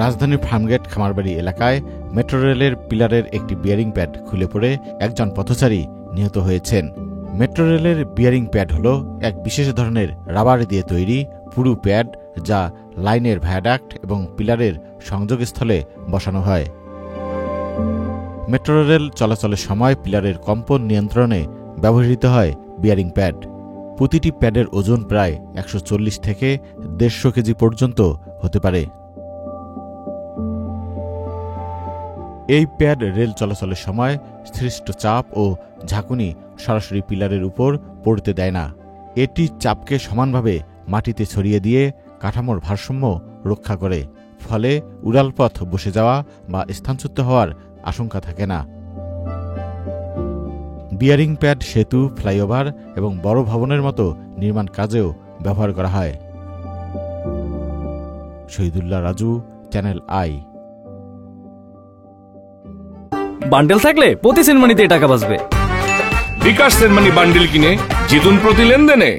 রাজধানীর ফার্মগেট খামারবাড়ি এলাকায় মেট্রো রেলের পিলারের একটি বিয়ারিং প্যাড খুলে পড়ে একজন পথচারী নিহত হয়েছেন। মেট্রো রেলের বিয়ারিং প্যাড হল এক বিশেষ ধরনের রাবার দিয়ে তৈরি পুরু প্যাড, যা লাইনের ভায়াডাক্ট এবং পিলারের সংযোগস্থলে বসানো হয়। মেট্রো রেল চলাচলের সময় পিলারের কম্পন নিয়ন্ত্রণে ব্যবহৃত হয় বিয়ারিং প্যাড। প্রতিটি প্যাডের ওজন প্রায় 140 থেকে 150 কেজি পর্যন্ত হতে পারে। এই প্যাড রেল চলাচলের সময় সৃষ্ট চাপ ও ঝাঁকুনি সরাসরি পিলারের উপর পড়তে দেয় না। এটি চাপকে সমানভাবে মাটিতে ছড়িয়ে দিয়ে কাঠামোর ভারসাম্য রক্ষা করে, ফলে উড়ালপথ বসে যাওয়া বা স্থানচ্যুত হওয়ার আশঙ্কা থাকে না। বিয়ারিং প্যাড সেতু, ফ্লাইওভার এবং বড় ভবনের মতো নির্মাণ কাজেও ব্যবহার করা হয়। Shahidullah Raju, channel I. Bundle থাকলে প্রতি সেনমানিতে টাকা বাঁচবে। বিকাশ সেনমানি বান্ডেল কিনে জিতুন প্রতি লেনদেনে।